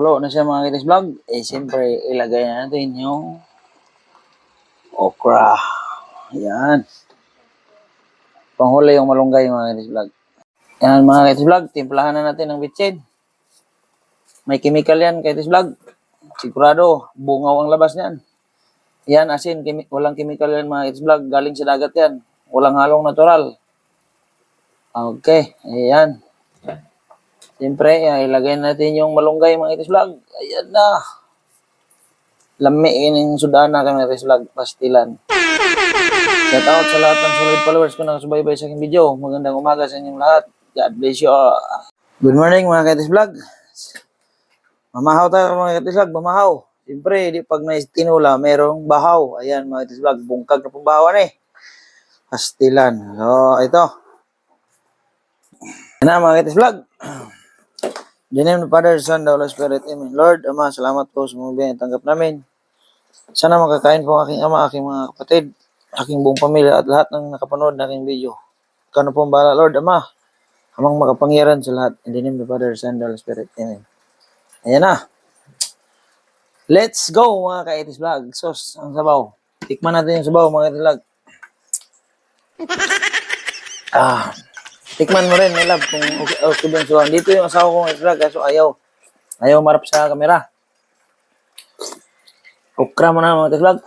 Kulo na siya mga kitis vlog. Siyempre, ilagay na natin yung okra. Ayan. Panghuli yung malunggay mga kitis vlog. Yan mga kitis vlog, timplahan na natin ng bitsin. May chemical yan kitis vlog. Sigurado, bungaw ang labas niyan. Yan, asin, walang chemical yan mga kitis vlog. Galing sa dagat yan. Walang halong natural. Okay, ayan. Siyempre, ilagay natin yung malunggay mga kitis vlog. Ayan na. Lamiin yung sudana kami kitis vlog, pastilan. Shout out sa lahat ng solid followers ko na nakasubaybay sa aking video. Magandang umaga sa inyong lahat. God bless you all. Good morning mga kitis vlog. Mamahaw tayo mga kitis vlog, mamahaw. Siyempre, pag may tinula, merong bahaw. Ayan mga kitis vlog, bungkag na pong bahawan pastilan. So, ito. Yan na mga kitis vlog. In the name of the Father, Son, the Holy Spirit, Amen. Lord, Ama, salamat po sa mga biyayang tanggap namin. Sana makakain po ang aking ama, aking mga kapatid, aking buong pamilya at lahat ng nakapanood na aking video. Kano po ang bahala, Lord, Ama, amang makapangyarihan sa lahat. In the name of the Father, Son, the Holy Spirit, Amen. Ayan na. Let's go mga ka-itis vlog. Sos, ang sabaw. Tikman natin yung sabaw mga ka-itis vlog. Tikman mo rin, my love, kung okay ba yung sabaw. Dito yung asawa kong ka-itis vlog, kaso ayaw marap sa kamera. Okra mo na mga ka-itis vlog.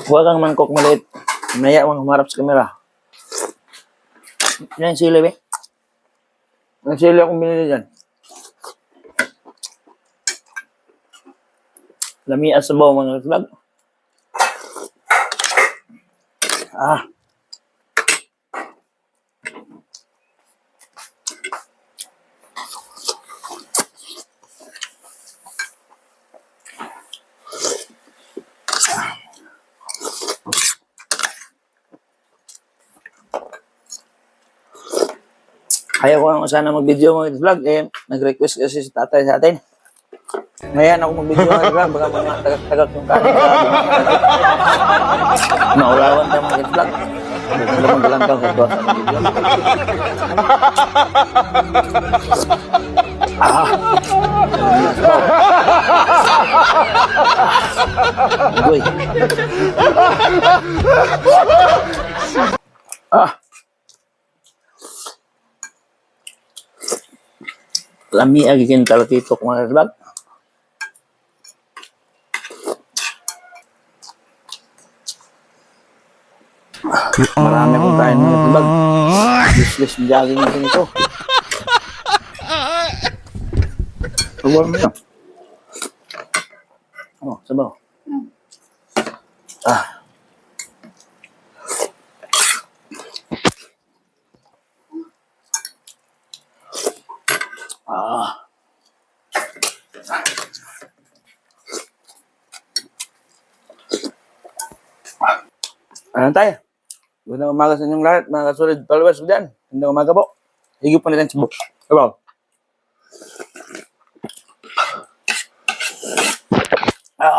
Huwag kang mangkok maliit. Maya mong humarap sa kamera. Yan yung sili, be. Ang sili akong binili dyan. Lamias sa bawa mga vlog. Ayaw ko lang sana mag-video mga vlog. Nag-request kasi si tatay sa atin. Ngayon ako mag-video mga vlog. Baka mga tagak-tagak yung kanin sa naulawan tayo mga vlog. Bukang naman galantang sa tuwa sa video. Uy. Lami agiging talatitok mga vlog. Marami akong kain mga vlog. Useless jogging natin ito. Sabaw mo yun. Sabaw. Ano tayo? Magandang umaga sa inyong lahat, mga kasolid followers ko dyan. Magandang umaga po. Higop pa natin sa sabaw.